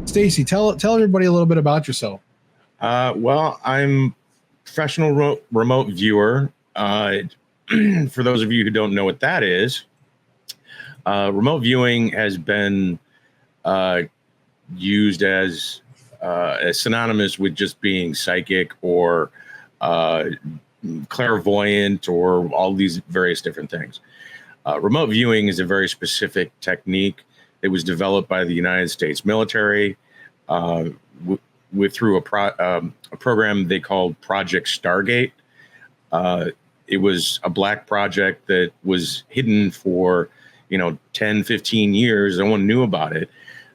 Stacy, tell everybody a little bit about yourself. Well, I'm professional remote viewer. For those of you who don't know what that is, remote viewing has been used as synonymous with just being psychic or clairvoyant or all these various different things. Remote viewing is a very specific technique. It was developed by the United States military through a program they called Project Stargate. It was a black project that was hidden for 10, 15 years. No one knew about it.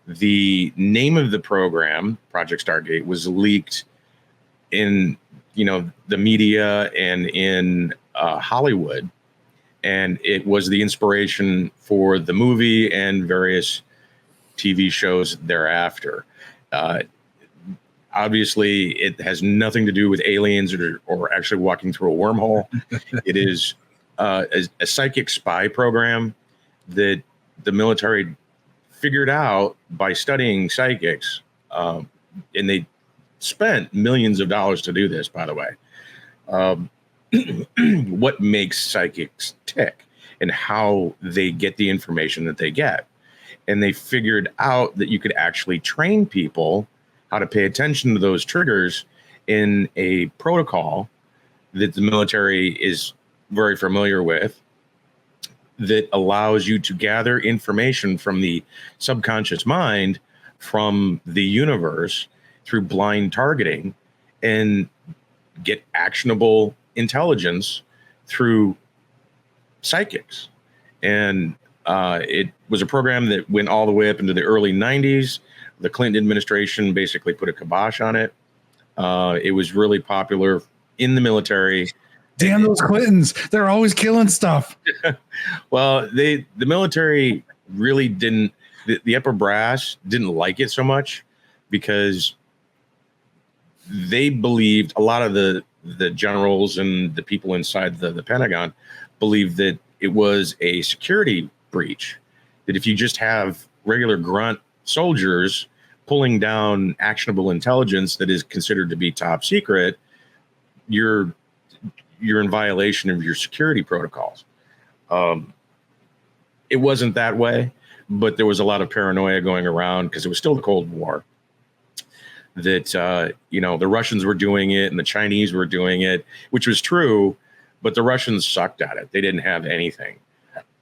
The name of the program, Project Stargate, was leaked in the media and in Hollywood, and it was the inspiration for the movie and various TV shows thereafter. Obviously, it has nothing to do with aliens or actually walking through a wormhole. It is a psychic spy program that the military figured out by studying psychics, and they spent millions of dollars to do this, by the way. What makes psychics tick and how they get the information that they get. And they figured out that you could actually train people how to pay attention to those triggers in a protocol that the military is very familiar with, that allows you to gather information from the subconscious mind, from the universe, through blind targeting, and get actionable intelligence through psychics. And it was a program that went all the way up into the early 90s. The Clinton administration basically put a kibosh on it. It was really popular in the military. Damn those Clintons. They're always killing stuff. Well, the military really didn't, the upper brass didn't like it so much because they believed, a lot of the generals and the people inside the Pentagon believed that it was a security breach, that if you just have regular grunt soldiers pulling down actionable intelligence that is considered to be top secret, you're in violation of your security protocols. It wasn't that way, but there was a lot of paranoia going around because it was still the Cold War, that the Russians were doing it and the Chinese were doing it, which was true, but the Russians sucked at it. They didn't have anything.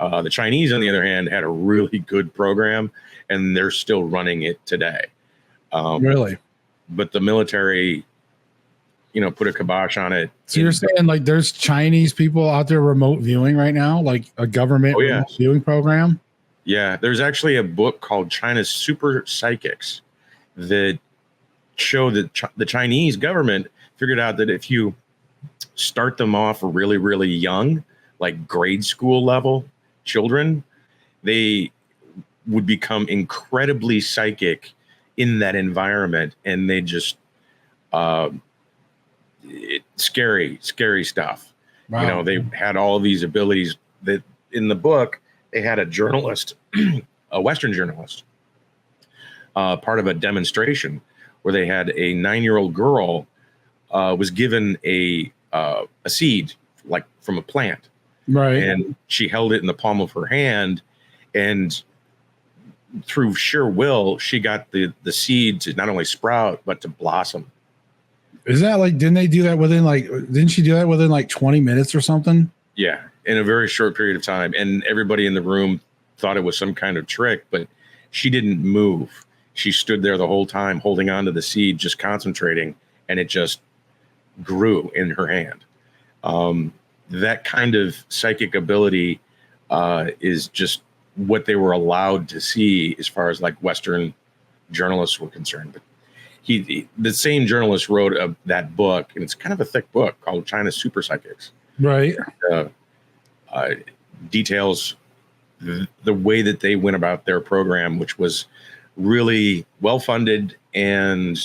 The Chinese, on the other hand, had a really good program, and they're still running it today. Really? But the military, put a kibosh on it. So you're saying like there's Chinese people out there remote viewing right now, like a government remote viewing program? Yeah, there's actually a book called China's Super Psychics that show that the Chinese government figured out that if you start them off really, really young, like grade school level children, they would become incredibly psychic in that environment, and they just scary stuff. Wow. They had all of these abilities. That in the book they had a journalist, a Western journalist, part of a demonstration where they had a 9-year-old girl was given a seed, like from a plant. Right. And she held it in the palm of her hand, and through sheer will, she got the seed to not only sprout, but to blossom. Is that like, didn't she do that within like 20 minutes or something? Yeah. In a very short period of time. And everybody in the room thought it was some kind of trick, but she didn't move. She stood there the whole time holding on to the seed, just concentrating, and it just grew in her hand. That kind of psychic ability is just what they were allowed to see as far as like Western journalists were concerned. But the same journalist wrote that book, and it's kind of a thick book called China's Super Psychics. Right. Details the way that they went about their program, which was really well funded and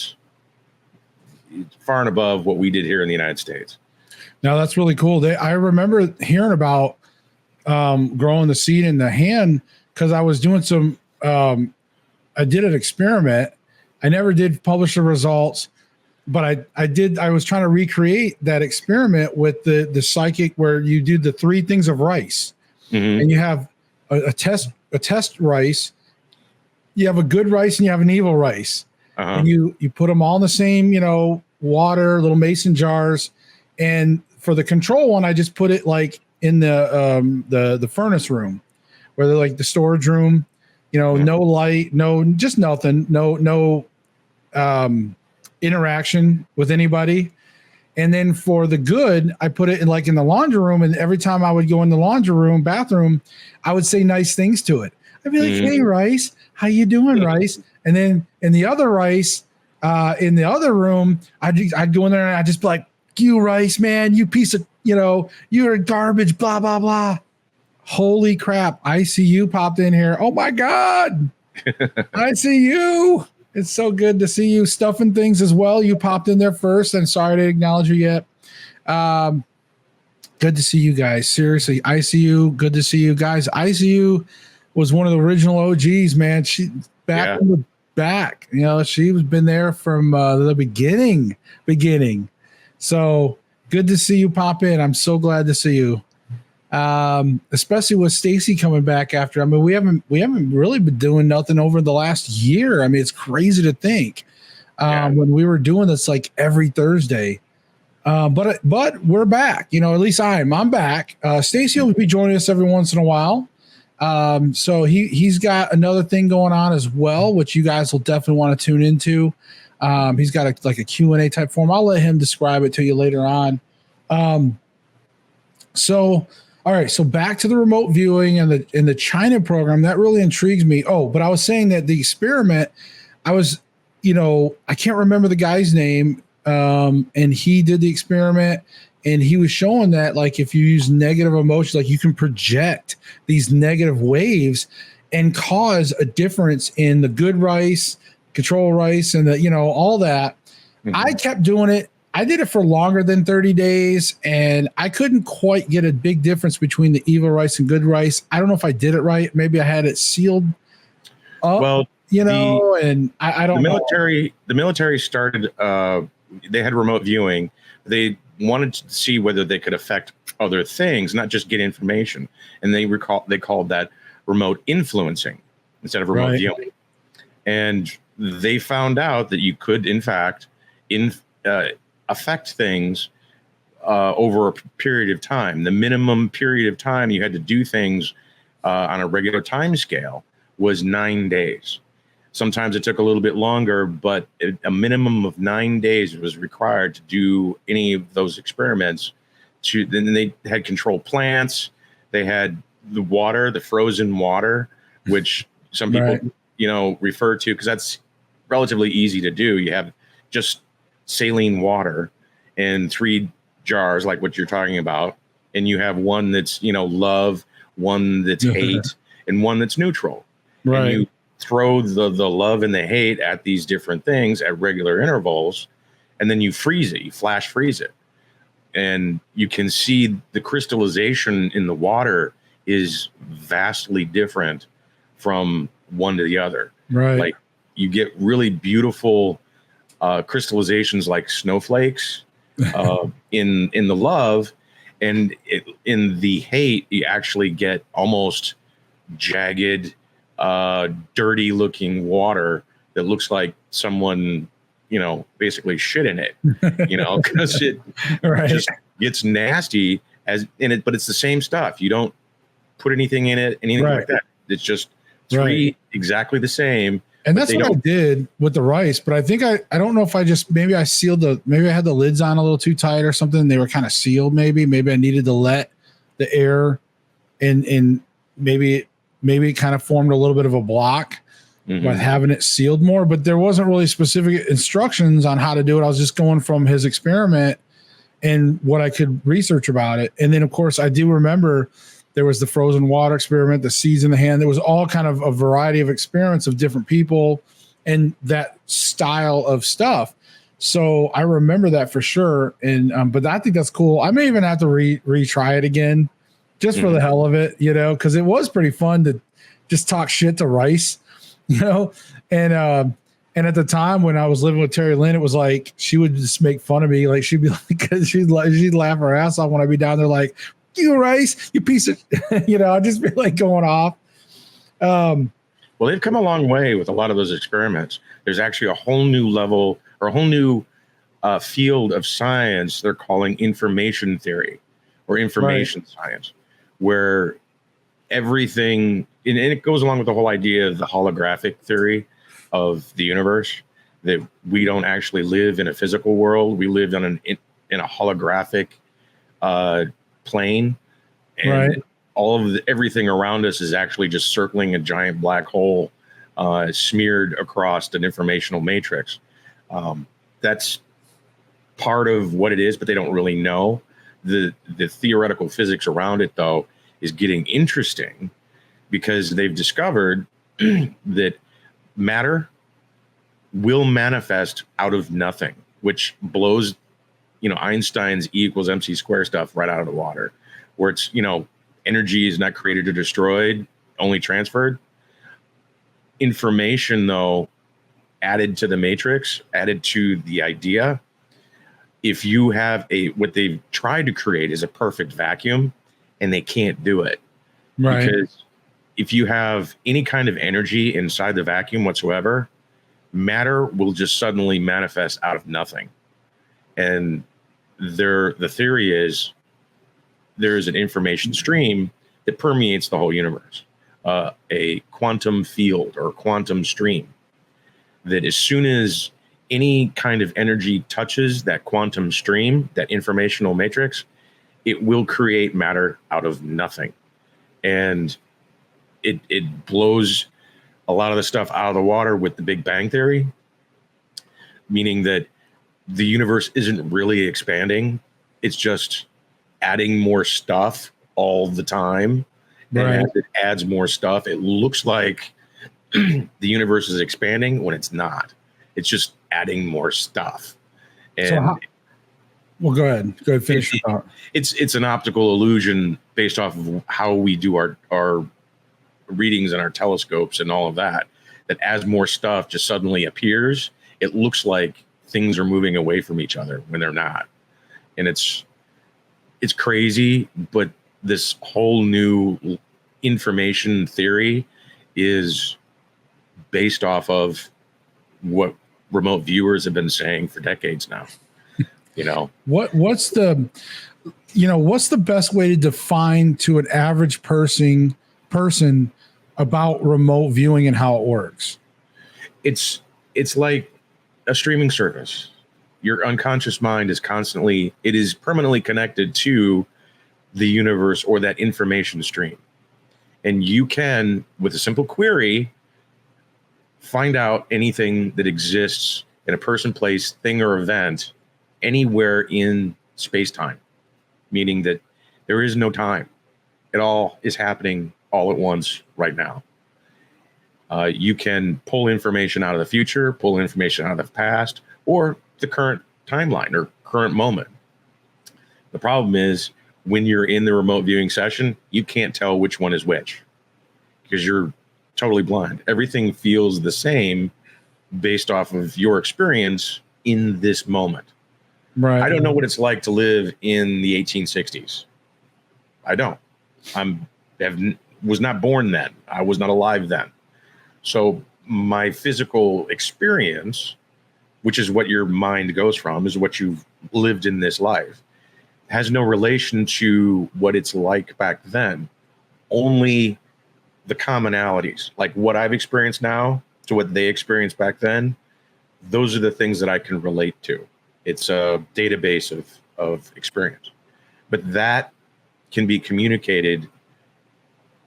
far and above what we did here in the United States. Now that's really cool. I remember hearing about growing the seed in the hand because I was doing I did an experiment, I never did publish the results, but I was trying to recreate that experiment with the psychic where you do the 3 things of rice, and you have a test rice, you have a good rice, and you have an evil rice, and you put them all in the same, water, little mason jars, and for the control one, I just put it like in the furnace room, where they're like the storage room, no light, just nothing, no interaction with anybody. And then for the good, I put it in the laundry room, and every time I would go in the laundry room, bathroom, I would say nice things to it. I'd be like, "Hey, Rice, how you doing, Rice?" And then in the other Rice, in the other room, I'd go in there and I'd just be like, "You Rice, man, you piece of, you're garbage, blah, blah, blah." Holy crap. ICU popped in here. Oh my God. ICU. It's so good to see you stuffing things as well. You popped in there first, and sorry to acknowledge you yet. Good to see you guys. Seriously, ICU, good to see you guys. ICU was one of the original OGs, man. She back in the back. She's been there from the beginning. So good to see you pop in. I'm so glad to see you. Especially with Stacy coming back after. I mean, we haven't really been doing nothing over the last year. I mean, it's crazy to think when we were doing this like every Thursday. But we're back. At least I'm back. Stacy will be joining us every once in a while. So he's got another thing going on as well, which you guys will definitely want to tune into. He's got a Q&A type form. I'll let him describe it to you later on. All right, so back to the remote viewing and the China program. That really intrigues me. Oh, but I was saying that the experiment, I can't remember the guy's name, and he did the experiment, and he was showing that if you use negative emotions, you can project these negative waves and cause a difference in the good rice, control rice, and all that. I kept doing it. I did it for longer than 30 days, and I couldn't quite get a big difference between the evil rice and good rice. I don't know if I did it right. Maybe I had it sealed up, and I don't know. The military started, they had remote viewing. They wanted to see whether they could affect other things, not just get information. And they called that remote influencing instead of remote viewing. And they found out that you could, in fact, affect things over a period of time. The minimum period of time you had to do things on a regular time scale was 9 days. Sometimes it took a little bit longer, but a minimum of 9 days was required to do any of those experiments. Then they had control plants. They had the water, the frozen water, which some people refer to, because that's relatively easy to do. You have just saline water in 3 jars, like what you're talking about, and you have one that's love, one that's hate, and one that's neutral. And you throw the love and the hate at these different things at regular intervals, and then you freeze it, you flash freeze it, and you can see the crystallization in the water is vastly different from one to the other. Like you get really beautiful crystallizations like snowflakes in the love, and in the hate you actually get almost jagged, dirty looking water that looks like someone basically shit in it, because it just gets nasty but it's the same stuff. You don't put anything in it, anything like that. It's just 3 exactly the same. And that's what I did with the rice, but I think I don't know if maybe I had the lids on a little too tight or something. They were kind of sealed. Maybe I needed to let the air and maybe it kind of formed a little bit of a block by having it sealed more, but there wasn't really specific instructions on how to do it. I was just going from his experiment and what I could research about it. And then of course I do remember there was the frozen water experiment, the seeds in the hand. There was all kind of a variety of experiments of different people and that style of stuff. So I remember that for sure. And but I think that's cool. I may even have to retry it again just for the hell of it, because it was pretty fun to just talk shit to Rice, and And at the time when I was living with Terry Lynn, it was like she would just make fun of me. Like she'd be like, because she'd laugh her ass off when I'd be down there, like, you Rice, you piece of, I'd just be like going off. Well, they've come a long way with a lot of those experiments. There's actually a whole new level or a whole new field of science they're calling information theory or information science, where everything, and it goes along with the whole idea of the holographic theory of the universe, that we don't actually live in a physical world. We live in a holographic plane, and all of everything around us is actually just circling a giant black hole smeared across an informational matrix. That's part of what it is, but they don't really know. The theoretical physics around it, though, is getting interesting because they've discovered that matter will manifest out of nothing, which blows, Einstein's E equals MC square stuff right out of the water, where it's, energy is not created or destroyed, only transferred. Information, though, added to the matrix, added to the idea. If you have what they've tried to create is a perfect vacuum, and they can't do it. Right. Because if you have any kind of energy inside the vacuum whatsoever, matter will just suddenly manifest out of nothing. And the theory is there's an information stream that permeates the whole universe, a quantum field or quantum stream, that as soon as any kind of energy touches that quantum stream, that informational matrix, it will create matter out of nothing. And it blows a lot of the stuff out of the water with the Big Bang theory, meaning that the universe isn't really expanding. It's just adding more stuff all the time. Right. And as it adds more stuff, it looks like the universe is expanding when it's not. It's just adding more stuff. And well, go ahead. Finish your thought. It's an optical illusion based off of how we do our readings and our telescopes and all of that. That as more stuff just suddenly appears, it looks like things are moving away from each other when they're not. And it's crazy, but this whole new information theory is based off of what remote viewers have been saying for decades now. What's the best way to define to an average person about remote viewing and how it works? It's like a streaming service. Your unconscious mind is permanently connected to the universe or that information stream. And you can, with a simple query, find out anything that exists in a person, place, thing, or event anywhere in space-time, meaning that there is no time. It all is happening all at once right now. You can pull information out of the future, pull information out of the past, or the current timeline or current moment. The problem is when you're in the remote viewing session, you can't tell which one is which because you're totally blind. Everything feels the same based off of your experience in this moment. Right. I don't know what it's like to live in the 1860s. I don't. Was not born then. I was not alive then. So my physical experience, which is what your mind goes from, is what you've lived in this life, has no relation to what it's like back then. Only the commonalities, like what I've experienced now to what they experienced back then. Those are the things that I can relate to. It's a database of experience, but that can be communicated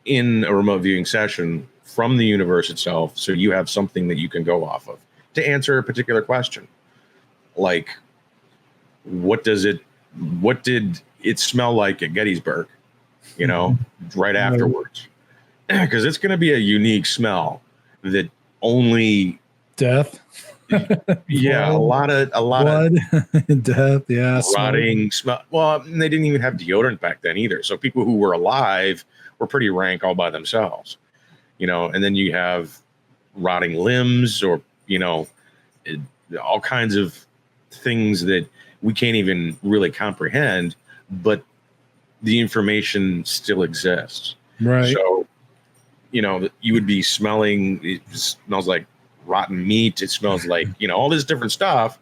in a remote viewing session from the universe itself. So you have something that you can go off of to answer a particular question. Like, what did it smell like at Gettysburg, right afterwards? Because it's going to be a unique smell that only death. Yeah, blood, a lot of death. Yeah, rotting smell. Well, they didn't even have deodorant back then either. So people who were alive were pretty rank all by themselves, and then you have rotting limbs or all kinds of things that we can't even really comprehend, but the information still exists. Right. So, you would be smelling, it smells like rotten meat. It smells like, all this different stuff.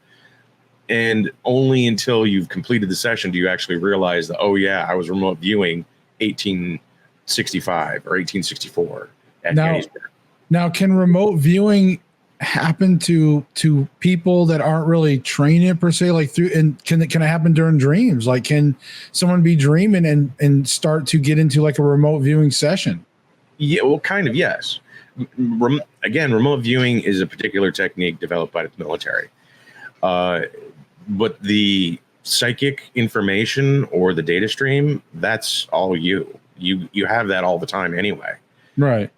And only until you've completed the session do you actually realize that, oh yeah, I was remote viewing 1865 or 1864 at Gettysburg. Now, can remote viewing happen to people that aren't really trained in it per se? Like can it happen during dreams? Like, can someone be dreaming and start to get into like a remote viewing session? Yeah, well, kind of, yes. Again, remote viewing is a particular technique developed by the military. But the psychic information or the data stream, that's all you have that all the time anyway. Right.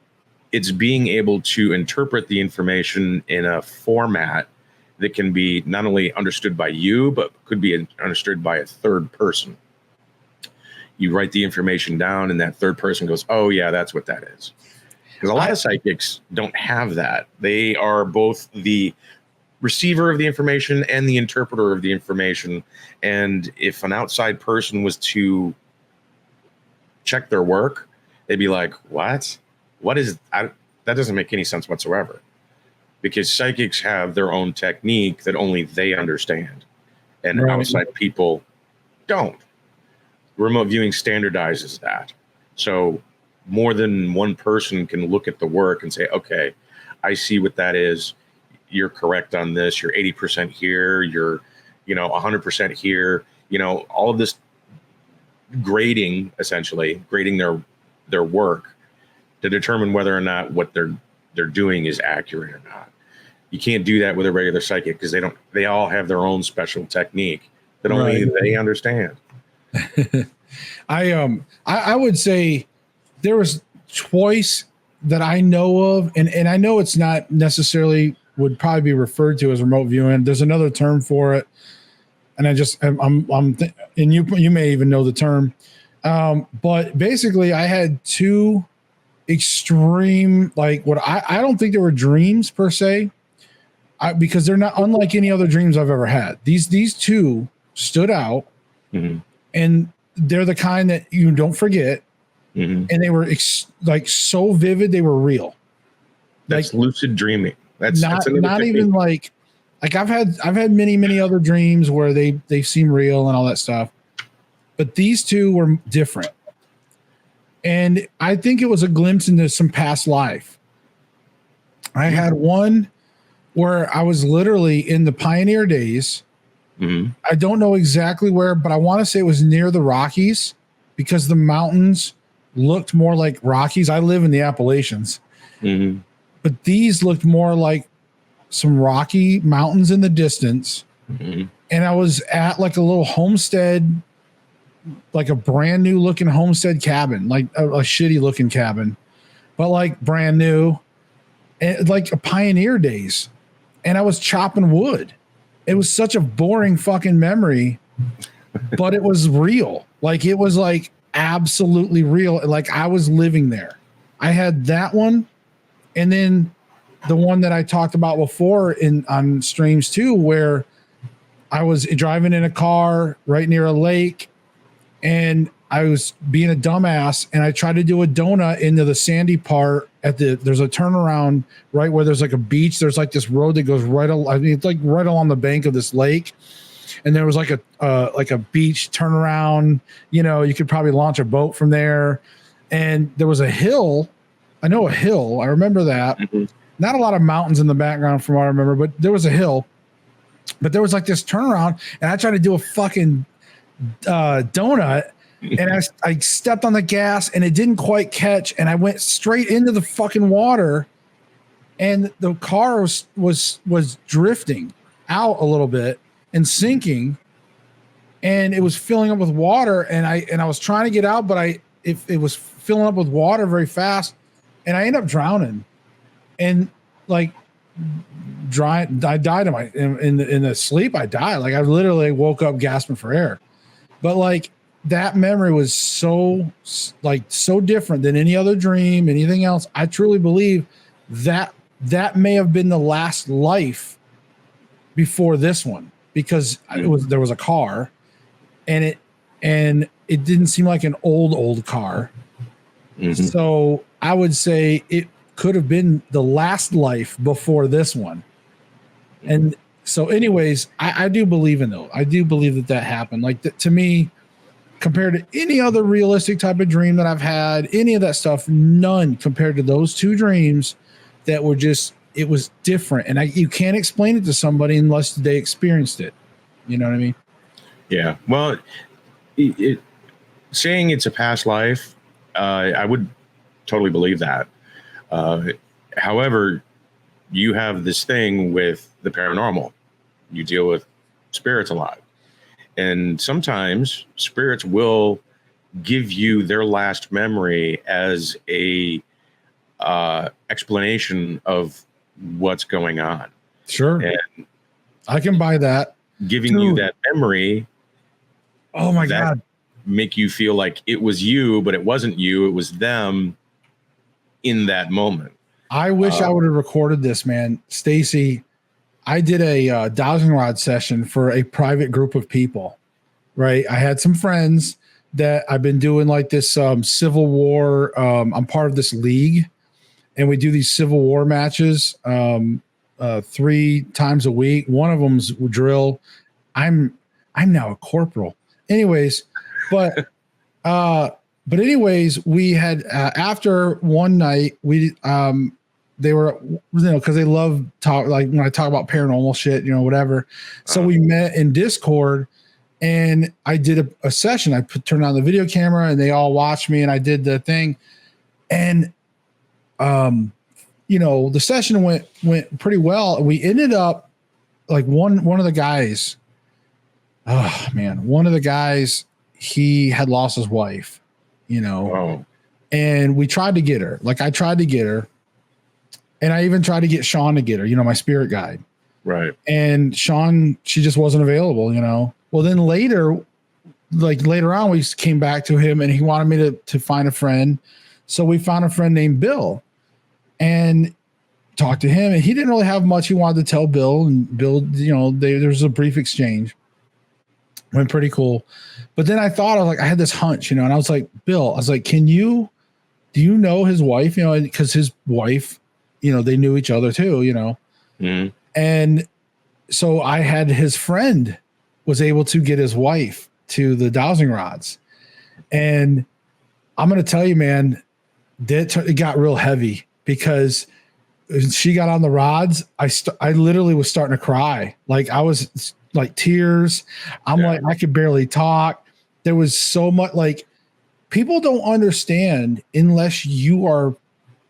It's being able to interpret the information in a format that can be not only understood by you, but could be understood by a third person. You write the information down and that third person goes, oh yeah, that's what that is. Because a lot of psychics don't have that. They are both the receiver of the information and the interpreter of the information. And if an outside person was to check their work, they'd be like, what is that? Doesn't make any sense whatsoever, because psychics have their own technique that only they understand, and outside people don't. Remote viewing standardizes that. So more than one person can look at the work and say, okay, I see what that is. You're correct on this. You're 80% here. You're, 100% here. All of this grading, essentially grading their work to determine whether or not what they're doing is accurate or not. You can't do that with a regular psychic because they all have their own special technique that only they understand. I would say there was twice that I know of, and I know it's not necessarily would probably be referred to as remote viewing. There's another term for it, and and you may even know the term. But basically, I had two extreme, like what I don't think they were dreams per se, because they're not unlike any other dreams I've ever had. These two stood out, and they're the kind that you don't forget, and they were so vivid they were real. That's lucid dreaming. That's not technique. Even like I've had many other dreams where they seem real and all that stuff, but these two were different. And I think it was a glimpse into some past life. I had one where I was literally in the pioneer days. I don't know exactly where, but I want to say it was near the Rockies because the mountains looked more like Rockies. I live in the Appalachians, but these looked more like some Rocky mountains in the distance. And I was at like a little homestead, like a brand new looking homestead cabin, like a shitty looking cabin, but like brand new, and like a pioneer days. And I was chopping wood. It was such a boring fucking memory, but it was real. Like it was like absolutely real. Like I was living there. I had that one. And then the one that I talked about before on streams too, where I was driving in a car right near a lake, and I was being a dumbass, and I tried to do a donut into the sandy part there's a turnaround right where there's like a beach. There's like this road that goes it's like right along the bank of this lake. And there was like a beach turnaround, you could probably launch a boat from there. And there was a hill. I know a hill. I remember that. Not a lot of mountains in the background from what I remember, but there was a hill. But there was like this turnaround, and I tried to do a fucking donut, and I stepped on the gas, and it didn't quite catch, and I went straight into the fucking water, and the car was drifting out a little bit and sinking, and it was filling up with water, and I was trying to get out, but it was filling up with water very fast, and I ended up drowning, and like I died in the sleep. I died. Like I literally woke up gasping for air. But like that memory was so different than any other dream, anything else. I truly believe that may have been the last life before this one because there was a car, and it didn't seem like an old car. Mm-hmm. So I would say it could have been the last life before this one. And so anyways, I do believe in those. I do believe that happened. Like to me, compared to any other realistic type of dream that I've had, any of that stuff, none compared to those two dreams that were just, it was different. And you can't explain it to somebody unless they experienced it. You know what I mean? Yeah. Well, saying it's a past life, I would totally believe that. However, you have this thing with the paranormal. You deal with spirits a lot. And sometimes spirits will give you their last memory as a explanation of what's going on. Sure. And I can buy that. Giving you that memory. Oh my God. Make you feel like it was you, but it wasn't you. It was them in that moment. I wish I would have recorded this, man. Stacy, I did a dowsing rod session for a private group of people, right? I had some friends that I've been doing like this Civil War. I'm part of this league, and we do these Civil War matches 3 times a week. One of them's drill. I'm now a corporal. Anyways, but anyways, we had after one night they were, because they love talk, like when I talk about paranormal shit, whatever. So we met in Discord, and I did a session. I turned on the video camera, and they all watched me, and I did the thing, and the session went pretty well. And we ended up like one of the guys. Oh man, one of the guys, he had lost his wife, and we tried to get her. Like I tried to get her. And I even tried to get Sean to get her, my spirit guide. Right. And Sean, she just wasn't available, Well, then later on, we came back to him, and he wanted me to find a friend. So we found a friend named Bill and talked to him. And he didn't really have much he wanted to tell Bill. And Bill, there was a brief exchange. Went pretty cool. But then I thought, I had this hunch, and I was like, Bill, do you know his wife? Because his wife, they knew each other too, Mm-hmm. And so I had his friend was able to get his wife to the dowsing rods. And I'm going to tell you, man, it got real heavy because she got on the rods. I literally was starting to cry. Like I was like tears. I'm like, I could barely talk. There was so much, like, people don't understand unless you are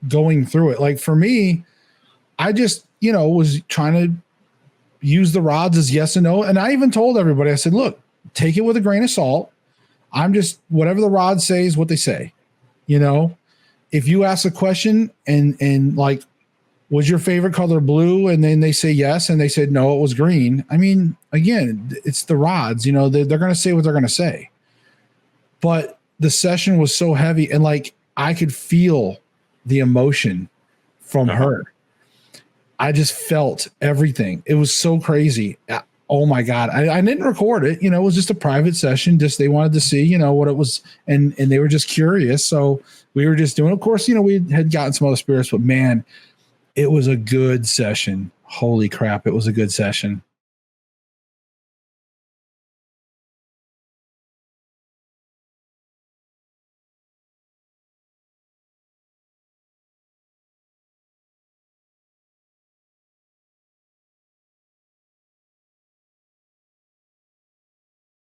going through it. Like for me, I just, was trying to use the rods as yes and no. And I even told everybody, I said, look, take it with a grain of salt. I'm just, whatever the rods say is what they say. If you ask a question and like, was your favorite color blue? And then they say yes. And they said, no, it was green. I mean, again, it's the rods, they're going to say what they're going to say. But the session was so heavy, and like, I could feel the emotion from her. I just felt everything. It was so crazy. Oh my God. I didn't record it. It was just a private session. Just, they wanted to see, what it was. And they were just curious. So we were just doing, of course, we had gotten some other spirits, but man, it was a good session. Holy crap. It was a good session.